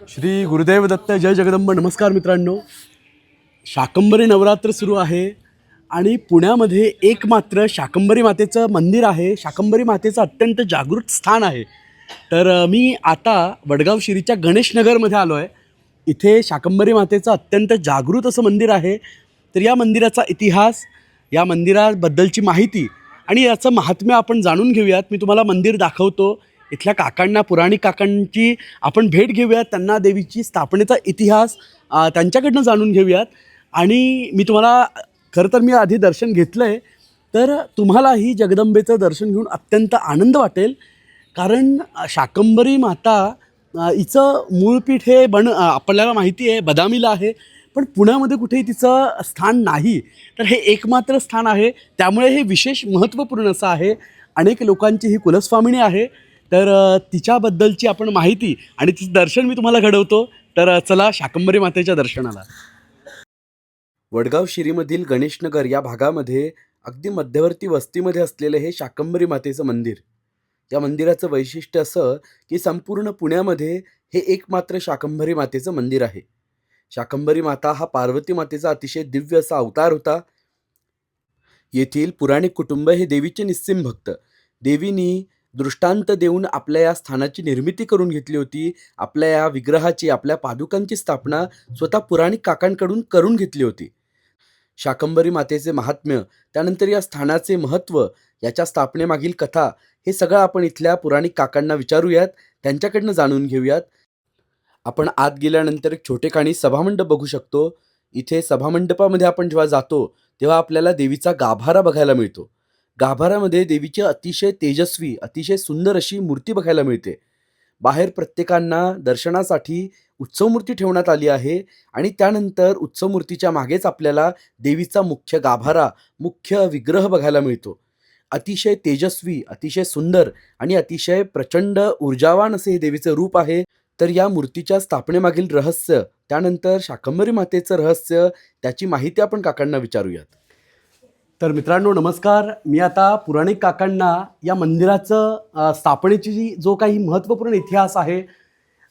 श्री गुरुदेव दत्त, जय जगदंब. नमस्कार मित्रांनो. शाकंभरी नवरात्र सुरू आहे आणि पुण्यामध्ये एकमात्र शाकंभरी मातेचं मंदिर आहे. शाकंभरी मातेचं अत्यंत जागृत स्थान आहे. तर मी आता वडगाव शिरीच्या गणेश नगरमध्ये आलो आहे. इथे शाकंभरी मातेचं अत्यंत जागृत असं मंदिर आहे. तर या मंदिराचा इतिहास, या मंदिराबद्दलची माहिती आणि याचं महात्म्य आपण जाणून घेऊयात. मी तुम्हाला मंदिर दाखवतो. इथल्या काकांना, पुराणिक काकांची आपण भेट घेऊयात. त्यांना देवीची स्थापनेचा इतिहास त्यांच्याकडनं जाणून घेऊयात. आणि मी तुम्हाला खरं तर मी आधी दर्शन घेतलं आहे, तर तुम्हालाही जगदंबेचं दर्शन घेऊन अत्यंत आनंद वाटेल. कारण शाकंभरी माता हिचं मूळपीठ हे आपल्याला माहिती आहे बदामीला आहे, पण पुण्यामध्ये कुठेही तिचं स्थान नाही. तर हे एकमात्र स्थान आहे, त्यामुळे हे विशेष महत्त्वपूर्ण असं आहे. अनेक लोकांची ही कुलस्वामिनी आहे. तर तिच्याबद्दलची आपण माहिती आणि तिचं दर्शन मी तुम्हाला घडवतो. तर चला शाकंभरी मातेच्या दर्शनाला. वडगाव शिरीमधील गणेशनगर या भागामध्ये अगदी मध्यवर्ती वस्तीमध्ये असलेलं हे शाकंभरी मातेचं मंदिर. या मंदिराचं वैशिष्ट्य असं की संपूर्ण पुण्यामध्ये हे एकमात्र शाकंभरी मातेचं मंदिर आहे. शाकंभरी माता हा पार्वती मातेचा अतिशय दिव्य असा अवतार होता. येथील पुराणिक कुटुंब हे देवीचे निस्सिम भक्त. देवीनी दृष्टांत देऊन आपल्या या स्थानाची निर्मिती करून घेतली होती. आपल्या या विग्रहाची, आपल्या पादुकांची स्थापना स्वतः पुराणिक काकांकडून करून घेतली होती. शाकंभरी मातेचे महात्म्य, त्यानंतर या स्थानाचे महत्त्व, याच्या स्थापनेमागील कथा, हे सगळं आपण इथल्या पुराणिक काकांना विचारूयात, त्यांच्याकडनं जाणून घेऊयात. आपण आत गेल्यानंतर एक छोटेखानी सभामंडप बघू शकतो. इथे सभामंडपामध्ये आपण जेव्हा जातो तेव्हा आपल्याला देवीचा गाभारा बघायला मिळतो. गाभाऱ्यामध्ये देवीची अतिशय तेजस्वी, अतिशय सुंदर अशी मूर्ती बघायला मिळते. बाहेर प्रत्येकांना दर्शनासाठी उत्सव मूर्ती ठेवण्यात आली आहे आणि त्यानंतर उत्सव मूर्तीच्या मागेच आपल्याला देवीचा मुख्य गाभारा, मुख्य विग्रह बघायला मिळतो. अतिशय तेजस्वी, अतिशय सुंदर आणि अतिशय प्रचंड ऊर्जावान असे हे देवीचं रूप आहे. तर या मूर्तीच्या स्थापनेमागील रहस्य, त्यानंतर शाकंभरी मातेचं रहस्य, त्याची माहिती आपण काकांना विचारूयात. तर मित्रांनो नमस्कार. मी आता पुराणिक काकांना या मंदिराचं स्थापनेची जो काही महत्त्वपूर्ण इतिहास आहे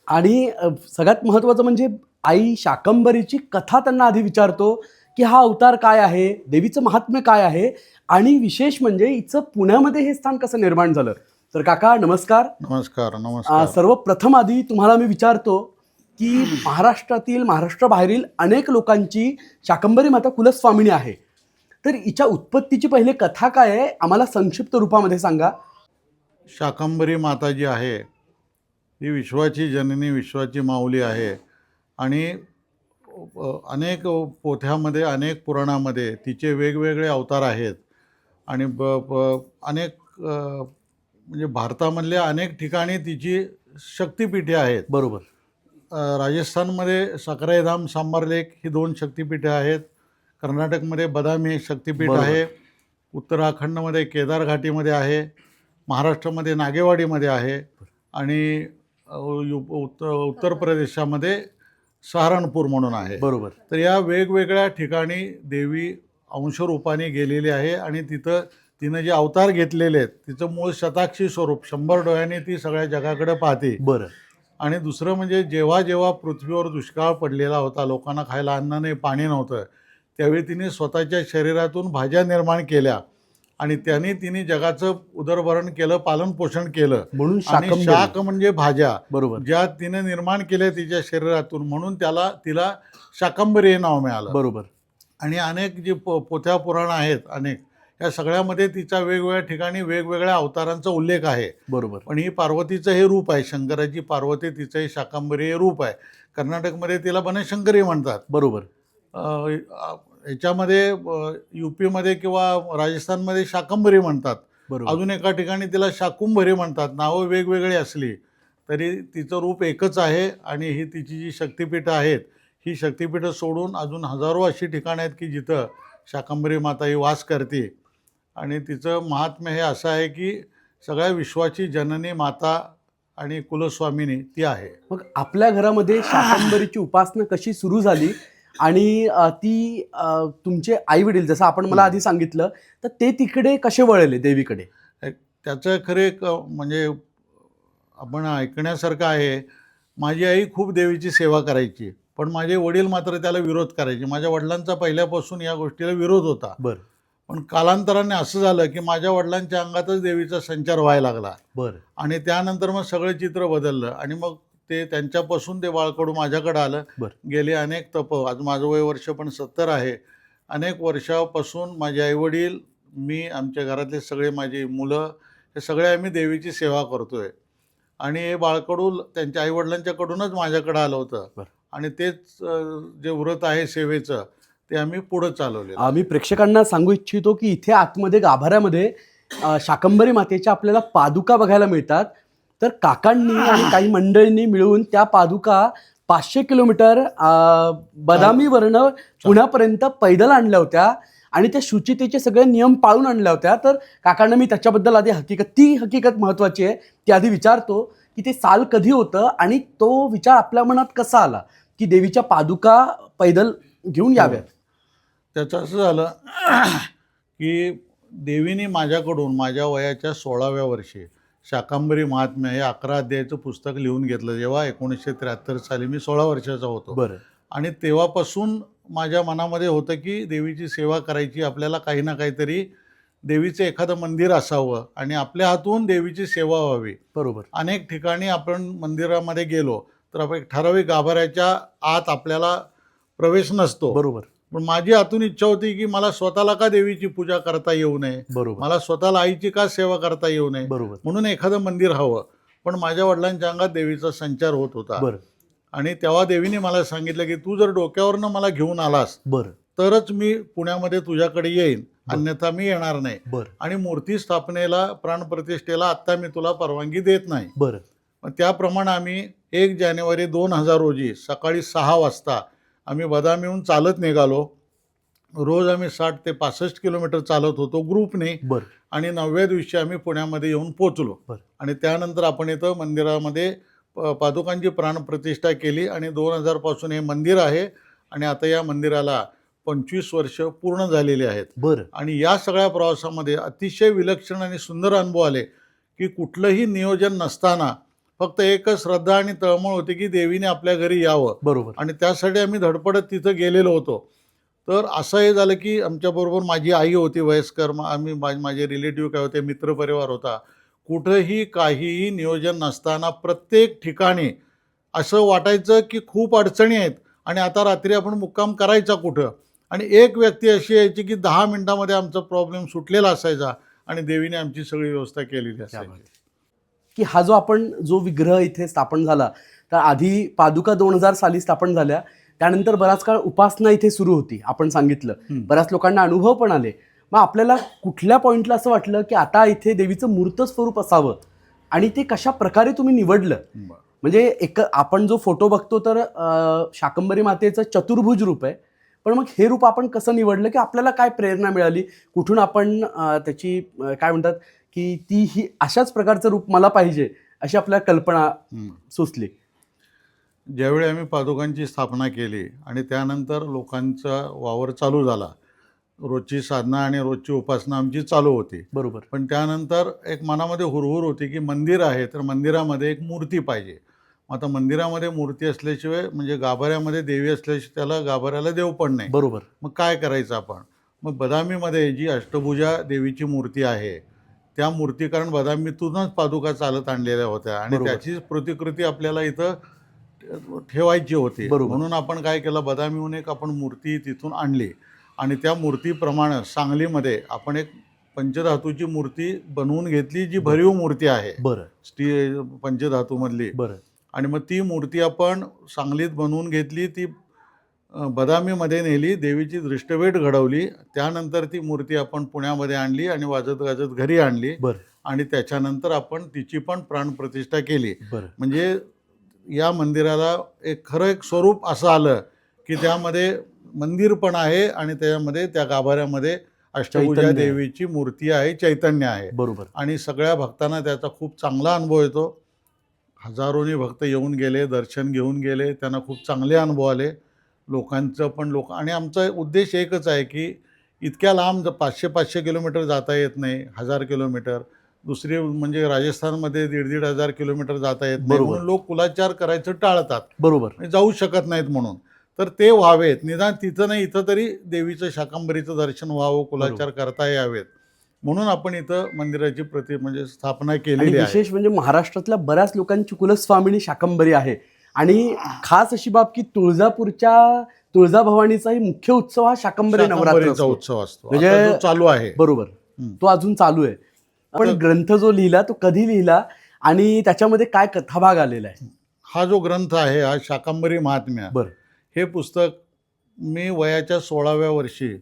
आणि सगळ्यात महत्त्वाचं म्हणजे आई शाकंभरीची कथा त्यांना आधी विचारतो की हा अवतार काय आहे, देवीचं महात्म्य काय आहे आणि विशेष म्हणजे हिचं पुण्यामध्ये हे स्थान कसं निर्माण झालं. तर काका नमस्कार. नमस्कार. नमस्कार. सर्वप्रथम आधी तुम्हाला मी विचारतो की महाराष्ट्रातील, महाराष्ट्राबाहेरील अनेक लोकांची शाकंभरी माता कुलस्वामिनी आहे. तर हिच्या उत्पत्तीची पहिले कथा काय आहे, आम्हाला संक्षिप्त रूपामध्ये सांगा. शाकंभरी माता जी आहे ही विश्वाची जननी, विश्वाची माऊली आहे आणि अनेक पोथ्यामध्ये, अनेक पुराणामध्ये तिचे वेगवेगळे अवतार आहेत आणि अनेक म्हणजे भारतामधल्या अनेक ठिकाणी तिची शक्तिपीठे आहेत. बरोबर. राजस्थानमध्ये सकराईधाम, सांबरलेक ही 2 शक्तिपीठे आहेत. कर्नाटकमध्ये बदामी एक शक्तिपीठ आहे. उत्तराखंडमध्ये केदार घाटीमध्ये आहे. महाराष्ट्रामध्ये नागेवाडीमध्ये आहे आणि उत्तर प्रदेशामध्ये सहारनपूर म्हणून आहे. बरोबर. तर या वेगवेगळ्या ठिकाणी देवी अंशरूपाने गेलेली आहे आणि तिनं जे अवतार घेतलेले आहेत तिचं मूळ शताक्षी स्वरूप, 100 डोळ्यांनी ती सगळ्या जगाकडे पाहते. बरं. आणि दुसरं म्हणजे जेव्हा जेव्हा पृथ्वीवर दुष्काळ पडलेला होता, लोकांना खायला अन्न नाही, पाणी नव्हतं, त्यावेळी तिने स्वतःच्या शरीरातून भाज्या निर्माण केल्या आणि तिने जगाचं उदरभरण केलं, पालनपोषण केलं. म्हणून आणि शाक म्हणजे भाज्या, बरोबर, ज्या तिने निर्माण केल्या तिच्या शरीरातून, म्हणून तिला शाकंभरी हे नाव मिळालं. बरोबर. आणि अनेक जी पोथ्या पुराण आहेत, अनेक, या सगळ्यामध्ये तिचा वेगवेगळ्या ठिकाणी वेगवेगळ्या अवतारांचा उल्लेख आहे. बरोबर. पण ही पार्वतीचं हे रूप आहे, शंकराची पार्वती, तिचं हे शाकंभरी हे रूप आहे. कर्नाटकमध्ये तिला बनशंकरी म्हणतात. बरोबर. याच्यामध्ये UP-मध्ये किंवा राजस्थानमध्ये शाकंभरी म्हणतात. बरोबर. अजून एका ठिकाणी तिला शाकुंभरी म्हणतात. नावं वेगवेगळी असली तरी तिचं रूप एकच आहे. आणि ही तिची जी शक्तिपीठं आहेत, ही शक्तिपीठं सोडून अजून हजारो अशी ठिकाणं आहेत की जिथं शाकंभरी माता ही वास करते. आणि तिचं महात्म्य हे असं आहे की सगळ्या विश्वाची जननी माता आणि कुलस्वामिनी ती आहे. मग आपल्या घरामध्ये शाकंभरीची उपासना कशी सुरू झाली आणि ती तुमचे आई वडील, जसं आपण मला आधी सांगितलं, तर ते तिकडे कसे वळले देवीकडे? त्याचं खरे म्हणजे आपण ऐकण्यासारखं आहे. माझी आई खूप देवीची सेवा करायची, पण माझे वडील मात्र त्याला विरोध करायचे. माझ्या वडिलांचा पहिल्यापासून या गोष्टीला विरोध होता. बरं पण कालांतराने असं झालं की माझ्या वडिलांच्या अंगातच देवीचा संचार व्हायला लागला बरं आणि त्यानंतर मग सगळं चित्र बदललं आणि मग ते त्यांच्यापासून ते बाळकडू माझ्याकडे आलं. बरं गेले अनेक आज माझं वय वर्ष पण 70 आहे. अनेक वर्षापासून माझे आईवडील, मी, आमच्या घरातले सगळे, माझी मुलं, हे सगळे आम्ही देवीची सेवा करतोय. आणि हे बाळकडू त्यांच्या आईवडिलांच्याकडूनच माझ्याकडे आलं होतं बरं. आणि तेच जे व्रत आहे सेवेचं ते आम्ही पुढं चालवलेलं. आम्ही प्रेक्षकांना सांगू इच्छितो की इथे आतमध्ये गाभाऱ्यामध्ये शाकंभरी मातेच्या आपल्याला पादुका बघायला मिळतात. तर काकांनी आणि काही मंडळींनी मिळून त्या पादुका 500 किलोमीटर बदामीवरनं पुण्यापर्यंत पैदल आणल्या होत्या आणि त्या शुचितेचे सगळे नियम पाळून आणल्या होत्या. तर काकांना मी त्याच्याबद्दल आधी ती हकीकत महत्त्वाची आहे ती आधी विचारतो की ते साल कधी होतं आणि तो विचार आपल्या मनात कसा आला की देवीच्या पादुका पैदल घेऊन याव्यात. त्याचं असं झालं की देवीने माझ्याकडून माझ्या वयाच्या 16व्या वर्षी शाकंभरी महात्म्य हे 11 अध्यायाचं पुस्तक लिहून घेतलं, जेव्हा 1973 साली मी 16 वर्षाचा होतो. बरं. आणि तेव्हापासून माझ्या मनामध्ये होतं की देवीची सेवा करायची, आपल्याला काही ना काहीतरी देवीचं एखादं मंदिर असावं आणि आपल्या हातून देवीची सेवा व्हावी. बरोबर. अनेक ठिकाणी आपण मंदिरामध्ये गेलो तर आपण एक ठराविक गाभाऱ्याच्या आत आपल्याला प्रवेश नसतो. बरोबर. पण माझी आतून इच्छा होती की मला स्वतःला का देवीची पूजा करता येऊ नये, बरोबर. मला स्वतःला आईची का सेवा करता येऊ नये, बरोबर. म्हणून एखादं मंदिर हवं. पण माझ्या वडिलांच्या अंगात देवीचा संचार होत होता. बरं. आणि तेव्हा देवीने मला सांगितलं की तू जर डोक्यावरनं मला घेऊन आलास बरं. तरच मी पुण्यामध्ये तुझ्याकडे येईन, अन्यथा मी येणार नाही. बरं. आणि मूर्ती स्थापनेला, प्राणप्रतिष्ठेला आत्ता मी तुला परवानगी देत नाही. बरं. मग त्याप्रमाणे आम्ही 1 जानेवारी 2000 रोजी सकाळी 6 वाजता आम्ही बदामीहून चालत निघालो. रोज आम्ही 60 ते 65 किलोमीटर चालत होतो ग्रुपने. बरं. आणि 9व्या दिवशी आम्ही पुण्यामध्ये येऊन पोचलो. बरं. आणि त्यानंतर आपण इथं मंदिरामध्ये पादुकांची प्राणप्रतिष्ठा केली आणि 2000 पासून हे मंदिर आहे आणि आता या मंदिराला 25 वर्ष पूर्ण झालेली आहेत. बरं. आणि या सगळ्या प्रवासामध्ये अतिशय विलक्षण आणि सुंदर अनुभव आले की कुठलंही नियोजन नसताना फक्त एकच श्रद्धा आणि तळमळ होती की देवीने आपल्या घरी यावं. बरोबर. आणि त्यासाठी आम्ही धडपडत तिथं गेलेलो होतो. तर असं हे झालं की आमच्याबरोबर माझी आई होती वयस्कर, आम्ही माझे रिलेटिव्ह काय होते, मित्रपरिवार होता. कुठंही काहीही नियोजन नसताना प्रत्येक ठिकाणी असं वाटायचं की खूप अडचणी आहेत आणि आता रात्री आपण मुक्काम करायचा कुठं. आणि एक व्यक्ती अशी यायची की 10 मिनिटामध्ये आमचा प्रॉब्लेम सुटलेला असायचा आणि देवीने आमची सगळी व्यवस्था केलेली असायची. की हा जो विग्रह इथे स्थापन झाला, तर आधी पादुका 2000 साली स्थापन झाल्या, त्यानंतर बराच काळ उपासना इथे सुरू होती, आपण सांगितलं. बऱ्याच लोकांना अनुभव पण आले. मग आपल्याला कुठल्या पॉईंटला असं वाटलं की आता इथे देवीचं मूर्त स्वरूप असावं आणि ते कशा प्रकारे तुम्ही निवडलं? म्हणजे आपण जो फोटो बघतो तर शाकंभरी मातेचं चतुर्भुज रूप आहे, पण मग हे रूप आपण कसं निवडलं की आपल्याला काय प्रेरणा मिळाली, कुठून आपण त्याची काय म्हणतात की ही अशाच प्रकारचं रूप मला पाहिजे अशी आपल्याला कल्पना सुचली? ज्यावेळी आम्ही पादुकांची स्थापना केली आणि त्यानंतर लोकांचा वावर चालू झाला, रोजची साधना आणि रोजची उपासना आमची चालू होती. बरोबर. पण त्यानंतर एक मनामध्ये हुरहुर होती की मंदिर आहे तर मंदिरामध्ये एक मूर्ती पाहिजे. आता मंदिरामध्ये मूर्ती असल्याशिवाय, म्हणजे गाभाऱ्यामध्ये देवी असल्याशिवाय त्याला गाभाऱ्याला देव पण नाही. बरोबर. मग काय करायचं आपण? मग बदामीमध्ये जी अष्टभुजा देवीची मूर्ती आहे त्या मूर्ती, कारण बदामीतूनच पादुका चालत आणलेल्या होत्या आणि त्याचीच प्रतिकृती आपल्याला इथं ठेवायची होती. म्हणून आपण काय केलं, बदामीहून एक आपण मूर्ती तिथून आणली आणि त्या मूर्तीप्रमाणे सांगलीमध्ये आपण एक पंचधातूची मूर्ती बनवून घेतली, जी भरीव मूर्ती आहे. बरं. पंचधातूमधली. बरं. आणि मग ती मूर्ती आपण सांगलीत बनवून घेतली, ती बदामीमध्ये नेली, देवीची दृष्टभेट घडवली. त्यानंतर ती मूर्ती आपण पुण्यामध्ये आणली आणि वाजत गाजत घरी आणली. आणि त्याच्यानंतर आपण तिची पण प्राणप्रतिष्ठा केली. म्हणजे या मंदिराला एक स्वरूप असं आलं की त्यामध्ये मंदिर पण आहे आणि त्यामध्ये त्या गाभाऱ्यामध्ये अष्टभुजा देवीची मूर्ती आहे, चैतन्य आहे. बरोबर. आणि सगळ्या भक्तांना त्याचा खूप चांगला अनुभव येतो. हजारोनी भक्त येऊन गेले, दर्शन घेऊन गेले, त्यांना खूप चांगले अनुभव आले. लोकांचं पण आणि आमचा उद्देश एकच आहे की इतक्या लांब 500-500 किलोमीटर जाता येत नाही, 1000 किलोमीटर. दुसरी म्हणजे राजस्थानमध्ये 1,500 किलोमीटर जाता येत नाही, बरोबर. म्हणून लोक कुलाचार करायचं टाळतात, बरोबर. म्हणजे जाऊ शकत नाहीत म्हणून. तर ते व्हावेत, निदान तिथं नाही इथं तरी देवीचं शाकंभरीचं दर्शन व्हावं, कुलाचार करता यावेत, म्हणून आपण इथं मंदिराची म्हणजे स्थापना आणि केलेली आहे. विशेष म्हणजे महाराष्ट्रातल्या बऱ्याच लोकांची कुलस्वामिनी शाकंभरी आहे. आणि खास अशी बाब की तुळजापूरच्या तुळजाभवानीचाही मुख्य उत्सव हा शाकंभरी नवरात्र शाकंभरीचा असतो. उत्सव असतो, म्हणजे आता जो चालू आहे. बरोबर, तो अजून चालू आहे. पण ग्रंथ जो लिहिला तो कधी लिहिला आणि त्याच्यामध्ये काय कथाभाग आलेला आहे? हा जो ग्रंथ आहे, हा शाकंभरी महात्म्य, बरं. हे पुस्तक मी वयाच्या 16व्या वर्षी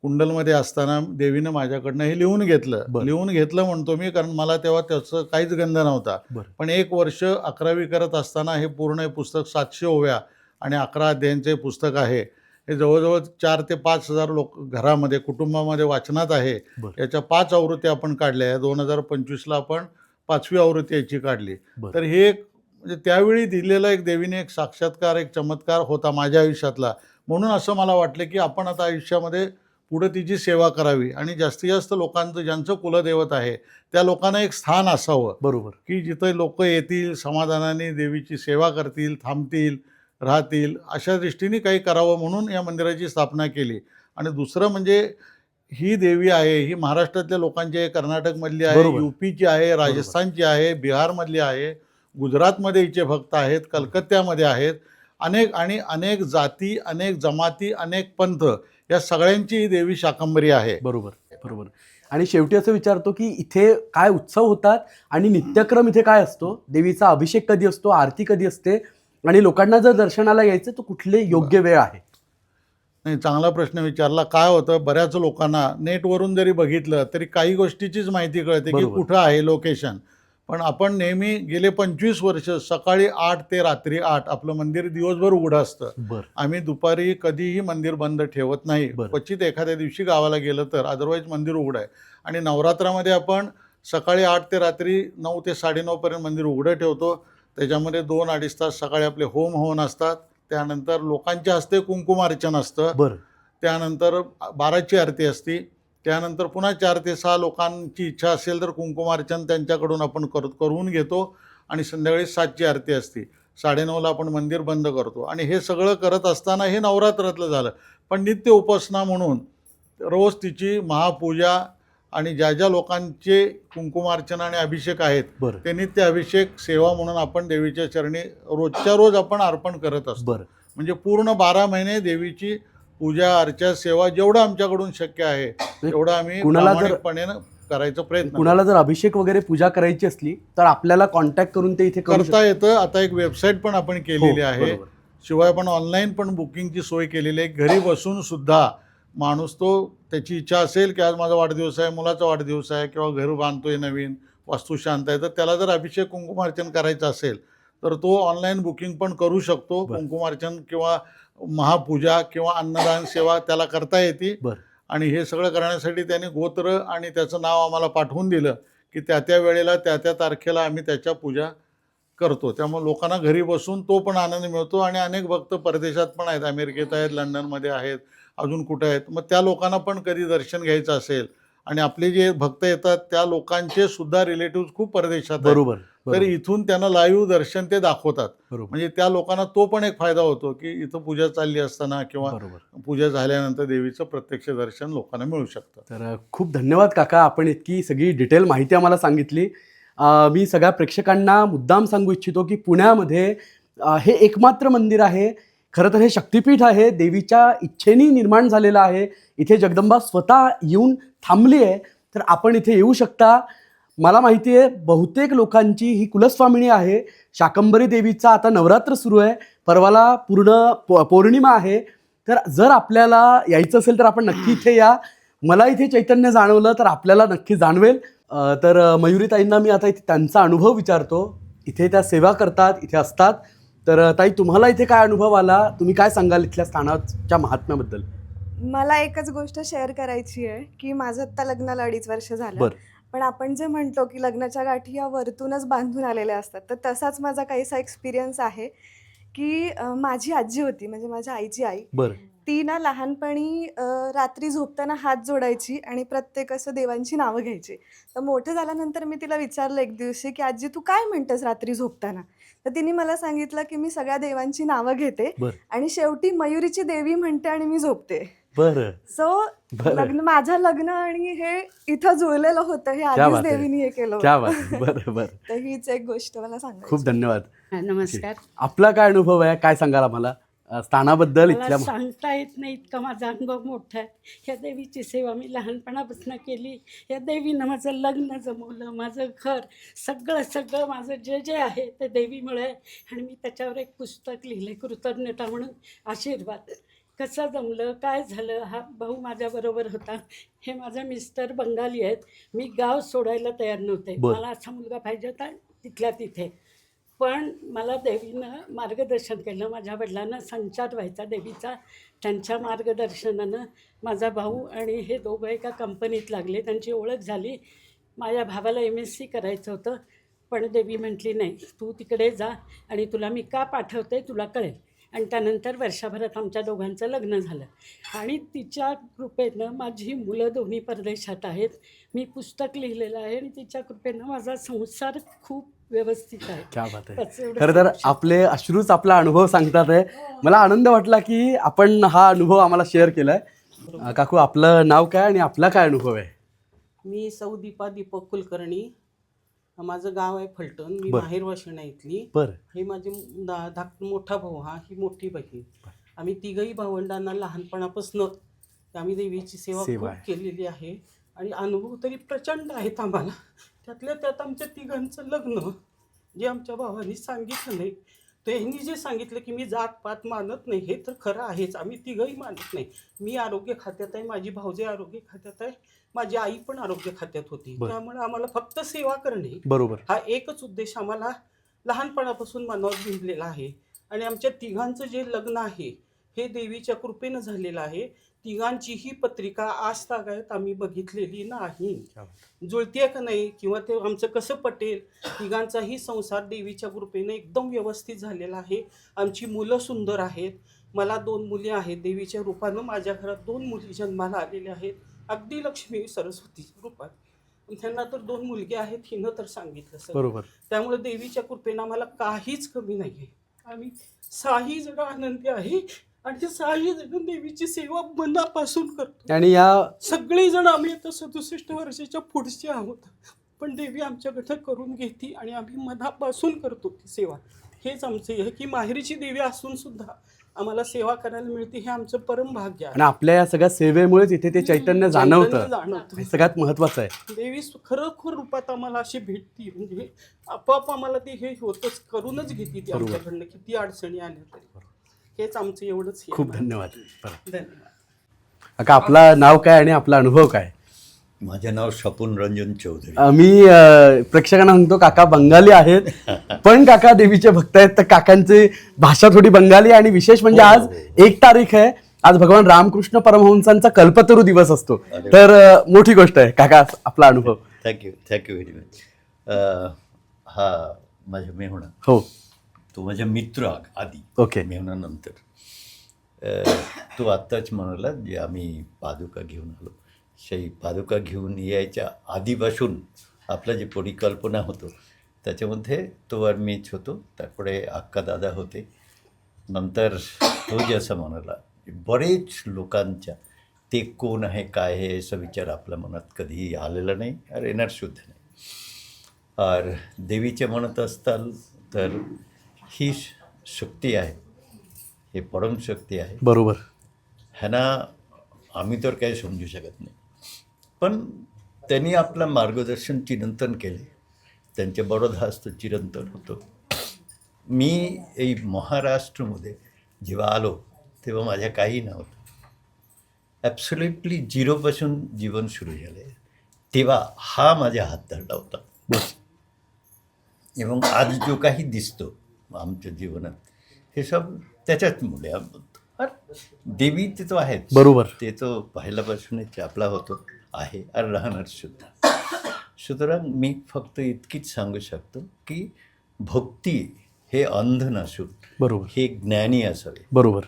कुंडलमध्ये असताना देवीनं माझ्याकडनं हे लिहून घेतलं. बरं. लिहून घेतलं म्हणतो मी, कारण मला तेव्हा त्याचं काहीच गंध नव्हता. बरं. पण 1 वर्ष 11वी करत असताना हे पूर्ण हे पुस्तक 700 ओव्या आणि 11 अध्यायांचे पुस्तक आहे. हे जवळजवळ 4 ते 5 हजार लोक घरामध्ये कुटुंबामध्ये वाचनात आहे. बरं. याच्या 5 आवृत्त्या आपण काढल्या आहे. 2025ला आपण 5वी आवृत्ती याची काढली. बरं. तर हे एक म्हणजे त्यावेळी दिलेला एक देवीने एक साक्षात्कार, एक चमत्कार होता माझ्या आयुष्यातला. म्हणून असं मला वाटलं की आपण आता आयुष्यामध्ये पुढं तिची सेवा करावी आणि जास्तीत जास्त लोकांचं ज्यांचं कुलदैवत आहे त्या लोकांना एक स्थान असावं, बरोबर, की जिथं लोक येतील, समाधानाने देवीची सेवा करतील, थांबतील, राहतील, अशा दृष्टीने काही करावं म्हणून या मंदिराची स्थापना केली. आणि दुसरं म्हणजे ही देवी आहे, ही महाराष्ट्रातल्या लोकांची आहे, कर्नाटकमधली आहे, बरोबर. यूपीची आहे, राजस्थानची आहे, बिहारमधली आहे, गुजरातमध्ये हिचे भक्त आहेत, कलकत्त्यामध्ये आहेत. अनेक जाती, अनेक जमाती, अनेक पंथ, या सगळ्यांची ही देवी शाकंभरी आहे. बरोबर, बरोबर. आणि शेवटी असं विचारतो की इथे काय उत्सव होतात आणि नित्यक्रम इथे काय असतो? देवीचा अभिषेक कधी असतो, आरती कधी असते आणि लोकांना जर दर्शनाला यायचं तर कुठले योग्य वेळ आहे? नाही, चांगला प्रश्न विचारला. काय होतं, बऱ्याच लोकांना नेटवरून जरी बघितलं तरी काही गोष्टीचीच माहिती कळते की बरोबर. कुठं आहे लोकेशन. पण आपण नेहमी गेले 25 वर्ष सकाळी 8 ते रात्री 8 आपलं मंदिर दिवसभर उघडं असतं. बरं. आम्ही दुपारी कधीही मंदिर बंद ठेवत नाही. बरं. क्वचित एखाद्या दिवशी गावाला गेलं तर, अदरवाईज मंदिर उघडं आहे. आणि नवरात्रामध्ये आपण सकाळी 8 ते रात्री 9 ते 9:30 पर्यंत मंदिर उघडं ठेवतो. त्याच्यामध्ये 2-2.5 तास सकाळी आपले होम हवन असतात, त्यानंतर लोकांच्या हस्ते कुंकुमार्चन असतं, बरं. त्यानंतर 12ची आरती असती, त्यानंतर पुन्हा 4 ते 6 लोकांची इच्छा असेल तर कुंकुमार्चन त्यांच्याकडून आपण करून घेतो आणि संध्याकाळी 7ची आरती असते. 9:30ला आपण मंदिर बंद करतो. आणि हे सगळं करत असताना हे नवरात्रातलं झालं. पण नित्य उपासना म्हणून रोज तिची महापूजा आणि ज्या ज्या लोकांचे कुंकुमार्चन आणि अभिषेक आहेत बरं. ते नित्य अभिषेक सेवा म्हणून आपण देवीच्या चरणी रोजच्या रोज आपण अर्पण करत असतो. बरं. म्हणजे पूर्ण 12 महिने देवीची पूजा अर्चा सेवा जेवढं आमच्याकडून शक्य आहे तेवढं आम्ही प्रामाणिकपणे करायचा प्रयत्न कुणाला जर अभिषेक वगैरे पूजा करायची असली तर आपल्याला कॉन्टॅक्ट करून ते इथे करता येतं. आता एक वेबसाईट पण आपण केलेली आहे. बरोबर. शिवाय आपण ऑनलाईन पण बुकिंगची सोय केलेली आहे. घरी बसून सुद्धा माणूस तो त्याची इच्छा असेल की आज माझा वाढदिवस आहे, मुलाचा वाढदिवस आहे किंवा घर बांधतोय नवीन, वास्तुशांत आहे, तर त्याला जर अभिषेक कुंकुमार्चन करायचं असेल तर तो ऑनलाईन बुकिंग पण करू शकतो. कुंकुमार्चन किंवा महापूजा किंवा अन्नदान सेवा त्याला करता येते. आणि हे सगळं करण्यासाठी त्याने गोत्र आणि त्याचं नाव आम्हाला पाठवून दिलं की त्या वेळेला त्या तारखेला आम्ही त्याच्या पूजा करतो. त्यामुळे लोकांना घरी बसून तो पण आनंद मिळतो. आणि अनेक भक्त परदेशात पण आहेत, अमेरिकेत आहेत, लंडनमध्ये आहेत, अजून कुठे आहेत. मग त्या लोकांना पण कधी दर्शन घ्यायचं असेल आणि आपले जे भक्त येतात त्या लोकांचे सुद्धा रिलेटिव्ह खूप परदेशात आहेत. बरोबर. तर इथून त्यांना लाईव्ह दर्शन ते दाखवतात. म्हणजे त्या लोकांना तो पण एक फायदा होतो की इथं पूजा चालली असताना किंवा पूजा झाल्यानंतर देवीचं प्रत्यक्ष दर्शन लोकांना मिळू शकतं. तर खूप धन्यवाद काका, आपण इतकी सगळी डिटेल माहिती आम्हाला सांगितली. मी सगळ्या प्रेक्षकांना मुद्दाम सांगू इच्छितो की पुण्यामध्ये हे एकमात्र मंदिर आहे. खरं तर हे शक्तिपीठ आहे, देवीच्या इच्छेने निर्माण झालेलं आहे. इथे जगदंबा स्वतः येऊन थांबली आहे. तर आपण इथे येऊ शकता. मला माहिती आहे बहुतेक लोकांची ही कुलस्वामिनी आहे. शाकंभरी देवीचा आता नवरात्र सुरू आहे, परवाला पूर्ण पौर्णिमा आहे. तर जर आपल्याला यायचं असेल तर आपण नक्की इथे या. मला इथे चैतन्य जाणवलं तर आपल्याला नक्की जाणवेल. तर मयुरीताईंना मी आता इथे त्यांचा अनुभव विचारतो. इथे त्या सेवा करतात, इथे असतात. तर ताई, तुम्हाला इथे काय अनुभव आला? तुम्ही काय सांगाल इथल्या स्थानाच्या महात्म्याबद्दल? मला एकच गोष्ट शेअर करायची आहे की माझं आत्ता लग्नाला 2.5 वर्ष झालं. पण आपण जे म्हणतो की लग्नाच्या गाठी या वरतूनच बांधून आलेल्या असतात, तर तसाच माझा काहीसा एक्सपिरियन्स आहे की माझी आजी होती, म्हणजे माझ्या आईची आई. ती ना लहानपणी रात्री झोपताना हात जोडायची आणि प्रत्येक असं देवांची नावं घ्यायची. तर मोठं झाल्यानंतर मी तिला विचारलं एक दिवशी, की "आजी तू काय म्हणतेस रात्री झोपताना?" तर तिने मला सांगितलं, की "मी सगळ्या देवांची नावं घेते बरं. आणि शेवटी मयुरीची देवी म्हणते आणि मी झोपते." बरं. सो बरं. माझं लग्न आणि हे इथं जुळलेलं होतं. हे क्या आधीच बात आहे. देवीने हे केलं क्या होतं. बात आहे. बरं बरं. तर हीच एक गोष्ट मला सांगायची. खूप धन्यवाद. नमस्कार. आपला काय अनुभव आहे, काय सांगाल आम्हाला स्थानाबद्दल मला इथल्या? सांगता येत नाही इतका माझा अनुभव मोठा आहे. ह्या देवीची सेवा मी लहानपणापासून केली. या देवीनं माझं लग्न जमवलं, माझं घर, सगळं माझं जे जे आहे ते देवीमुळे आहे. आणि मी त्याच्यावर एक पुस्तक लिहिलं कृतज्ञता म्हणून आशीर्वाद. कसं जमलं, काय झालं, हा भाऊ माझ्याबरोबर होता. हे माझे मिस्टर बंगाली आहेत. मी गाव सोडायला तयार नव्हते. बरं. मला असा मुलगा पाहिजे होता तिथल्या तिथे. पण मला देवीनं मार्गदर्शन केलं. माझ्या वडिलांना संचार व्हायचा देवीचा. त्यांच्या मार्गदर्शनानं माझा भाऊ आणि हे दोघं एका कंपनीत लागले. त्यांची ओळख झाली. माझ्या भावाला MSc करायचं होतं. पण देवी म्हटली नाही, तू तिकडे जा आणि तुला मी का पाठवते तुला कळेल. आणि त्यानंतर वर्षभरात आमच्या दोघांचं लग्न झालं. आणि तिच्या कृपेनं माझी मुलं दोन्ही परदेशात आहेत. मी पुस्तक लिहिलेलं आहे आणि तिच्या कृपेनं माझा संसार खूप व्यवस्थित आहे. क्या बात आहे. त्याचं एवढं खरं तर सांगू शकते. आपले अश्रूच आपला अनुभव सांगतात आहे. मला आनंद वाटला की आपण हा अनुभव आम्हाला शेअर केलाय. काकू आपलं नाव काय आणि आपला काय अनुभव आहे? मी सौ दीपा दीपक कुलकर्णी. माझं गाव आहे फलटण. मी बरं. माहेर वाशिण आहे इथली. बरं. हे माझे धाकटा मोठा भाऊ, हा ही मोठी बहीण. आम्ही तिघही भावंडांना लहानपणापासून आम्ही देवीची सेवा सेवा खूप आहे. केलेली आहे आणि अनुभव तरी प्रचंड आहेत आम्हाला. त्यातल्या त्यात आमच्या तिघांचं लग्न जे आमच्या भावांनी सांगितलं नाही, त्यांनी जे सांगितलं की मी जातपात मानत नाही, हे तर खरं आहेच. आम्ही तिघंही मानत नाही. मी आरोग्य खात्यात आहे, माझी भाऊजे आरोग्य खात्यात आहे, माझी आई पण आरोग्य खात्यात होती. बरं. त्यामुळे आम्हाला फक्त सेवा करणे बरोबर. हा एकच उद्देश आम्हाला लहानपणापासून मनावर भिनलेला आहे. आणि आमच्या तिघांचं जे लग्न आहे हे देवीच्या कृपेनं झालेलं आहे. तिघांचीही पत्रिका आज तागायत आम्ही बघितलेली नाही. जुळते का नाही किंवा ते आमचं कसं पटेल, तिघांचाही संसार देवीच्या कृपेनं एकदम व्यवस्थित झालेला आहे. आमची मुलं सुंदर आहेत. मला 2 मुली आहेत. देवीच्या रूपानं माझ्या घरात 2 मुली जन्माला आलेल्या आहेत, अगदी लक्ष्मी सरस्वतीच्या रूपात. त्यांना तर 2 मुलगे आहेत, हिनं तर सांगितलं सगळं. बरोबर. त्यामुळे देवीच्या कृपेनं आम्हाला काहीच कमी नाही आहे. आम्ही 6ही जण आनंदी आहे आणि ते 6ही जण देवीची सेवा मनापासून करतो. आणि या सगळेजण आम्ही आता 67 वर्षाच्या पुढचे आहोत, पण देवी आमच्याकडनं करून घेते आणि आम्ही मनापासून करतो ती सेवा. हेच आमचं आहे की माहेरीची देवी असून सुद्धा आम्हाला सेवा करायला मिळते, हे आमचं परम भाग्य आहे. आणि आपल्या या सगळ्या सेवेमुळेच इथे ते चैतन्य जाणवतं. जाणवतं. हे सगळ्यात महत्वाचं आहे. देवी खरोखर रूपात आम्हाला अशी भेटती, म्हणजे आपोआप आम्हाला ते हे होतच, करूनच घेते ती बरोबर. आमच्याकडनं किती अडचणी आल्या तरी. हेच आमचं एवढंच हे खूप आहे. धन्यवाद. बरं. धन्यवाद. काका आपला नाव काय आणि आपला अनुभव काय? माझे नाव शपुन रंजन चौधरी. मी प्रेक्षकांना म्हणतो काका बंगाली आहेत, पण काका देवीचे भक्त आहेत, तर काकांची भाषा थोडी बंगाली. आणि विशेष म्हणजे हो, आज हो. 1 तारीख आहे. आज भगवान रामकृष्ण परमहंसांचा कल्पतरू दिवस असतो. अरे तर मोठी गोष्ट आहे. काका आपला अनुभव. Thank you very much. हा माझ्या मेहुणा, हो. तो माझा मित्र आधी, ओके. मेहुणानंतर. तो आत्ताच म्हणाला जे आम्ही पादुका घेऊन आलो, शाही पादुका घेऊन यायच्या आधीपासून आपलं जे परिकल्पना होतो त्याच्यामध्ये तो वर मीच होतो, त्यापुढे अक्का दादा होते. नंतर तो जे असं म्हणाला, बरेच लोकांच्या ते कोण आहे काय आहे असा विचार आपल्या मनात कधीही आलेला नाही और येणार सुद्धा नाही. और देवीच्या म्हणत असताल तर ही शक्ती आहे, हे परमशक्ती आहे. बरोबर. ह्यांना आम्ही तर काही समजू शकत नाही, पण त्यांनी आपलं मार्गदर्शन चिरंतन केले. त्यांच्या बरोधास तो चिरंतन होतो. मी महाराष्ट्रामध्ये जेव्हा आलो तेव्हा माझ्या काही नव्हतं. ॲब्सोल्युटली झिरोपासून जीवन सुरू झाले. तेव्हा हा माझ्या हात धरला होता. बस. एवं आज जो काही दिसतो आमच्या जीवनात हे सब त्याच्याच मुळे देवी ते तो आहेच. बरोबर. ते तो पहिल्यापासूनच आपला होतो आहे आणि राहणार सुद्धा. सुतरां मी फक्त इतकीच सांगू शकतो की भक्ती हे अंध नसून बरोबर. हे ज्ञानी असावे. बरोबर.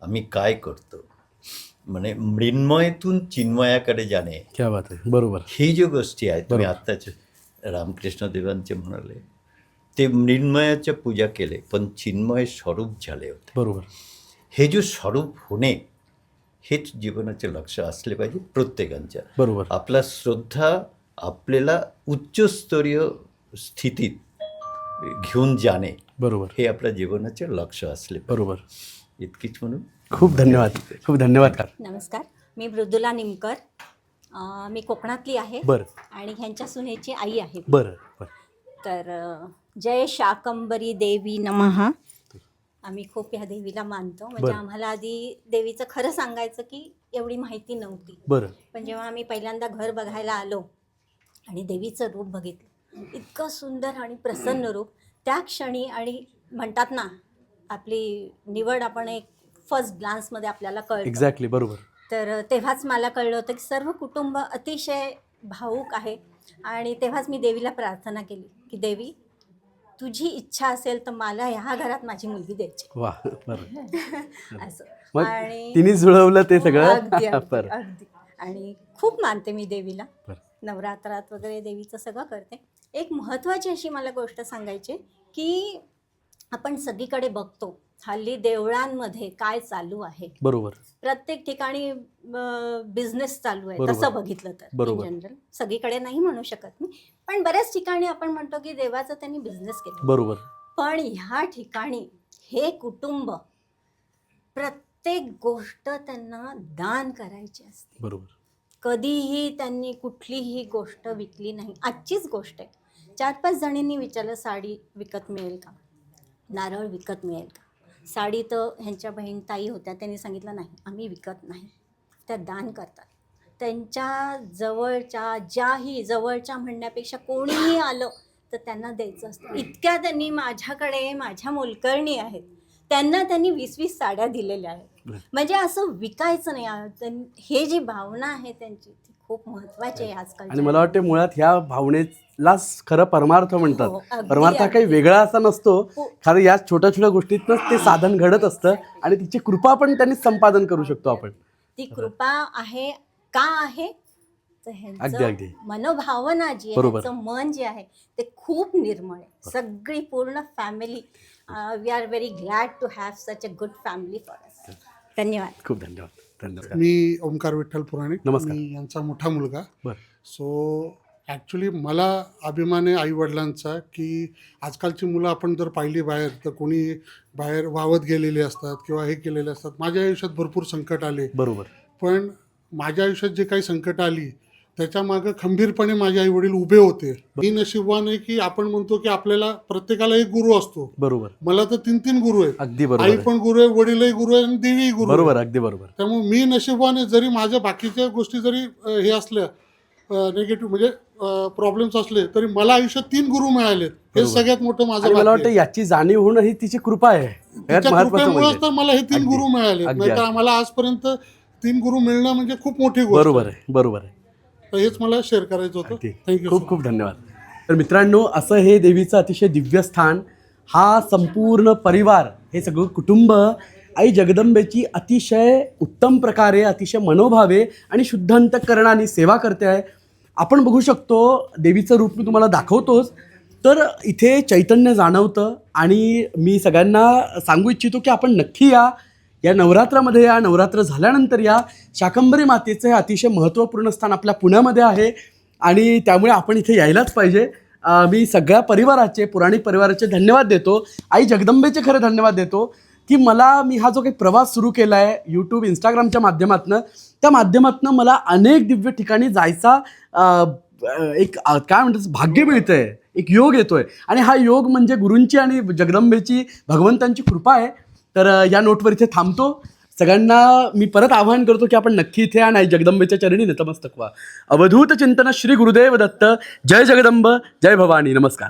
आम्ही काय करतो म्हणजे मृण्मयतून चिन्मयाकडे जाणे, क्या बात आहे. बरोबर ही जी गोष्टी आहेत तुम्ही बरोबर. आत्ताच रामकृष्ण देवांचे म्हणाले, ते मृण्मयाच्या पूजा केले पण चिन्मय स्वरूप झाले होते. बरोबर हे जे स्वरूप होणे हेच जीवनाचे लक्ष असले पाहिजे प्रत्येकाच्या. बरोबर आपला श्रद्धा आपल्याला उच्चस्तरीय स्थितीत घेऊन जाणे बरोबर हे आपल्या जीवनाचे लक्ष असले पाहिजे. बरोबर. इतकीच म्हणून खूप धन्यवाद. खूप धन्यवाद का. नमस्कार, मी मृदुला निमकर. मी कोकणातली आहे बरं आणि ह्यांच्या सुनेची आई आहे. बरं बरं. तर जय शाकंबरी देवी नमः. आम्ही खूप ह्या देवीला मानतो. म्हणजे बरं. आम्हाला आधी देवीचं खरं सांगायचं की एवढी माहिती नव्हती. बरं पण जेव्हा आम्ही पहिल्यांदा घर बघायला आलो आणि देवीचं रूप बघितलं, इतकं सुंदर आणि प्रसन्न रूप, त्या क्षणी आणि म्हणतात ना आपली निवड आपण एक फर्स्ट ग्लान्समध्ये आपल्याला कळतं. एक्झॅक्टली बरोबर. तर तेव्हाच मला कळलं होतं की सर्व कुटुंब अतिशय भावूक आहे. आणि तेव्हाच मी देवीला प्रार्थना केली की देवी, तुझी इच्छा असेल तर मला ह्या घरात माझी मुलगी द्यायची. वा बरं. असं. मग आणि तिने जुळवलं ते सगळं. अगदी अगदी बरं अगदी. आणि खूप मानते मी देवीला. बरं. नवरात्रात वगैरे देवीचं सगळं करते. एक महत्त्वाची अशी मला गोष्ट सांगायची की आपण सगळीकडे बघतो हल्ली देवळांमध्ये काय चालू आहे. बरोबर प्रत्येक ठिकाणी बिझनेस चालू आहे. बरोबर. तसं बघितलं तर बरोबर. इन जनरल सगळीकडे नाही म्हणू शकत मी, पण बऱ्याच ठिकाणी आपण म्हणतो की देवाचा त्यांनी बिझनेस केला. बरोबर. पण ह्या ठिकाणी हे कुटुंब प्रत्येक गोष्ट त्यांना दान करायची असते. बरोबर. कधीही त्यांनी कुठलीही गोष्ट विकली नाही. आजचीच गोष्ट आहे, 4-5 जणींनी विचारलं साडी विकत मिळेल का, नारळ विकत मिळेल का. साडी तर ह्यांच्या बहीण ताई होत्या, त्यांनी सांगितलं नाही आम्ही विकत नाही, त्या दान करतात. त्यांच्या जवळच्या ज्याही जवळच्या म्हणण्यापेक्षा कोणीही आलं तर त्यांना द्यायचं असतं. इतक्या त्यांनी माझ्याकडे माझ्या मोलकरणी आहेत, त्यांनी 20-20 साड्या दिलेल्या आहेत. म्हणजे असं विकायचं नाही. हे जी भावना आहे त्यांची ती खूप महत्त्वाची आहे आजकाल. आणि मला वाटते मुळात ह्या भावनेलाच खरं परमार्थ म्हणतात. हो, अगदी, परमार्थ हा काही अगदी. वेगळा असा नसतो. हो. खरं या छोट्या छोट्या गोष्टीतनंच ते साधन घडत असतं आणि तिची कृपा पण त्यांनी संपादन करू शकतो आपण. ती कृपा आहे का आहे तर अगदी, अगदी. ह्यांचं मनोभावना जी आहे, बरोबर. ह्यांचं मन जे आहे ते खूप निर्मळ आहे. सगळी पूर्ण family, we are very glad to have such a good family for us. धन्यवाद. खूप धन्यवाद. धन्यवाद. मी ओंकार विठ्ठल पुराणिक. नमस्कार. मी यांचा मोठा मुलगा. बरं. सो ॲक्च्युली मला अभिमान आहे आईवडिलांचा की आजकालची मुलं आपण जर पाहिली बाहेर तर कोणी बाहेर वावत गेलेले असतात किंवा हे केलेले असतात. माझ्या आयुष्यात भरपूर संकट आले, बरोबर. पण माझ्या आयुष्यात जे काही संकट आली त्याच्यामागं खंबीरपणे माझे आईवडील उभे होते. मी नशीबवान आहे की आपण म्हणतो की आपल्याला प्रत्येकाला एक गुरु असतो. बरोबर. मला तर 3 गुरु आहेत. अगदी बरोबर आई आहे. पण गुरु आहे, वडीलही गुरु आहे आणि देवीही गुरु आहे. बरोबर. अगदी बरोबर. त्यामुळे मी नशीबवान आहे. जरी माझ्या बाकीच्या गोष्टी जरी हे असल्या नेगेटिव्ह म्हणजे प्रॉब्लेम्स असले तरी मला आयुष्यात 3 गुरु मिळाले. हे बरोबर. सगळ्यात मोठं माझं आणि मला भाग्य वाटतं आहे. याची जाणीव होणं ही तिची कृपा आहे. सगळ्यात तिच्या महत्त्वाचं कृपेमुळेच म्हणजे. तर मला हे 3 अगदी. गुरु मिळाले. अगदी, नाहीतर अगदी. आम्हाला आजपर्यंत 3 गुरु मिळणं म्हणजे खूप मोठी गोष्ट बरोबर आहे. बरोबर आहे. तर हेच मला शेअर करायचं होतं. अगदी. थँक्यू. खूप खूप धन्यवाद. तर मित्रांनो, असं हे देवीचं अतिशय दिव्य स्थान, हा संपूर्ण परिवार, हे सगळं कुटुंब आई जगदंबेची अतिशय उत्तम प्रकारे, अतिशय मनोभावे आणि शुद्ध अंतःकरणाने सेवा करते आहे. आपण बघू शकतो, देवीचं रूप मी तुम्हाला दाखवतोच. तर इथे चैतन्य जाणवतं आणि मी सगळ्यांना सांगू इच्छितो की आपण नक्की या नवरात्रामध्ये या. नवरात्र झाल्यानंतर या शाकंभरी मातेचं हे अतिशय महत्त्वपूर्ण स्थान आपल्या पुण्यामध्ये आहे आणि त्यामुळे आपण इथे यायलाच पाहिजे. मी सगळ्या परिवाराचे, पुराणिक परिवाराचे धन्यवाद देतो. आई जगदंबेचे खरे धन्यवाद देतो की मी हा जो काही प्रवास सुरू केला आहे यूट्यूब, इंस्टाग्रामच्या माध्यमातून, त्या माध्यमातून मला अनेक दिव्य ठिकाणी जायचा एक काय म्हणतात भाग्य मिळतं आहे, एक योग येतो आहे. आणि हा योग म्हणजे गुरूंची आणि जगदंबेची, भगवंतांची कृपा आहे. तर या नोटवर इथे थांबतो. सगळ्यांना मी परत आवाहन करतो की आपण नक्की इथे आणि जगदंबेच्या चरणी नतमस्तक व्हा. अवधूत चिंतन श्री गुरुदेव दत्त. जय जगदंब, जय भवानी. नमस्कार.